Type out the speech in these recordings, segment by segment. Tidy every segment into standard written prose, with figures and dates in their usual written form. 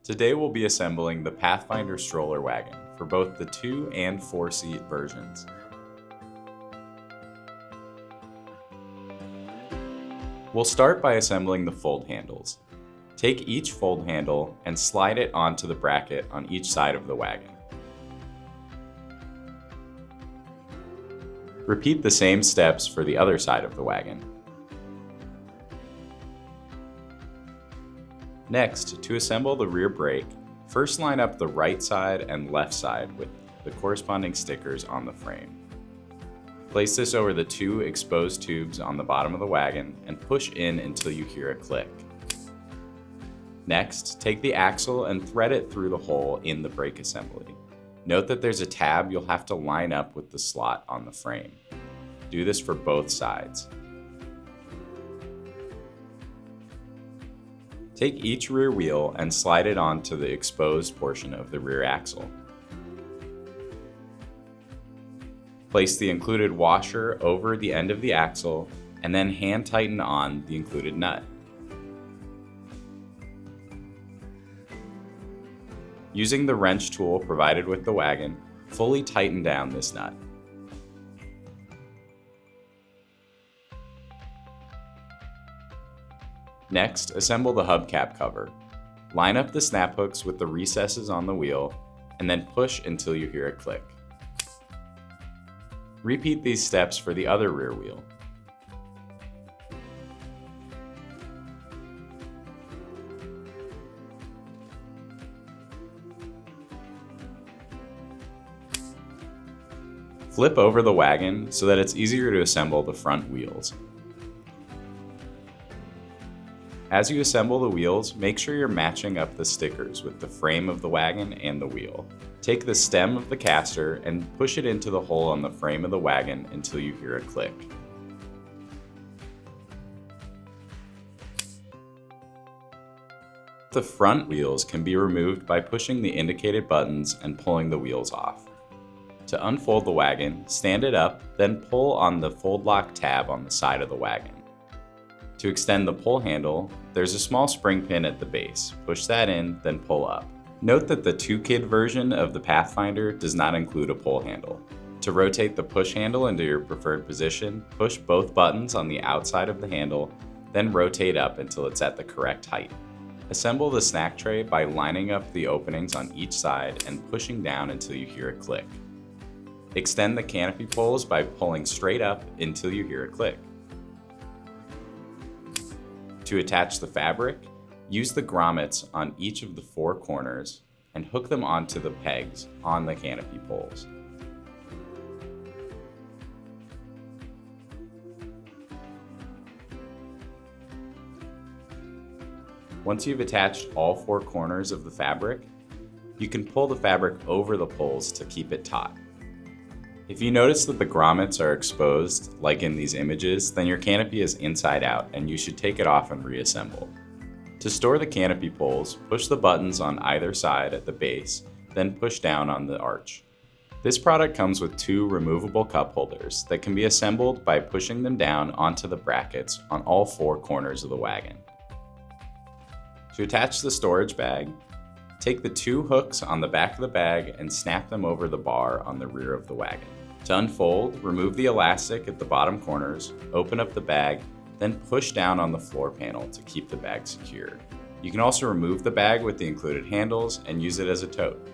Today we'll be assembling the Pathfinder Stroller Wagon for both the 2- and 4-seat versions. We'll start by assembling the fold handles. Take each fold handle and slide it onto the bracket on each side of the wagon. Repeat the same steps for the other side of the wagon. Next, to assemble the rear brake, first line up the right side and left side with the corresponding stickers on the frame. Place this over the 2 exposed tubes on the bottom of the wagon and push in until you hear a click. Next, take the axle and thread it through the hole in the brake assembly. Note that there's a tab you'll have to line up with the slot on the frame. Do this for both sides. Take each rear wheel and slide it onto the exposed portion of the rear axle. Place the included washer over the end of the axle and then hand tighten on the included nut. Using the wrench tool provided with the wagon, fully tighten down this nut. Next, assemble the hubcap cover. Line up the snap hooks with the recesses on the wheel, and then push until you hear a click. Repeat these steps for the other rear wheel. Flip over the wagon so that it's easier to assemble the front wheels. As you assemble the wheels, make sure you're matching up the stickers with the frame of the wagon and the wheel. Take the stem of the caster and push it into the hole on the frame of the wagon until you hear a click. The front wheels can be removed by pushing the indicated buttons and pulling the wheels off. To unfold the wagon, stand it up, then pull on the fold lock tab on the side of the wagon. To extend the pull handle, there's a small spring pin at the base. Push that in, then pull up. Note that the 2-kid version of the Pathfinder does not include a pull handle. To rotate the push handle into your preferred position, push both buttons on the outside of the handle, then rotate up until it's at the correct height. Assemble the snack tray by lining up the openings on each side and pushing down until you hear a click. Extend the canopy poles by pulling straight up until you hear a click. To attach the fabric, use the grommets on each of the 4 corners and hook them onto the pegs on the canopy poles. Once you've attached all 4 corners of the fabric, you can pull the fabric over the poles to keep it taut. If you notice that the grommets are exposed, like in these images, then your canopy is inside out and you should take it off and reassemble. To store the canopy poles, push the buttons on either side at the base, then push down on the arch. This product comes with 2 removable cup holders that can be assembled by pushing them down onto the brackets on all 4 corners of the wagon. To attach the storage bag, take the 2 hooks on the back of the bag and snap them over the bar on the rear of the wagon. To unfold, remove the elastic at the bottom corners, open up the bag, then push down on the floor panel to keep the bag secure. You can also remove the bag with the included handles and use it as a tote.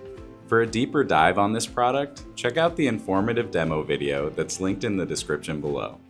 For a deeper dive on this product, check out the informative demo video that's linked in the description below.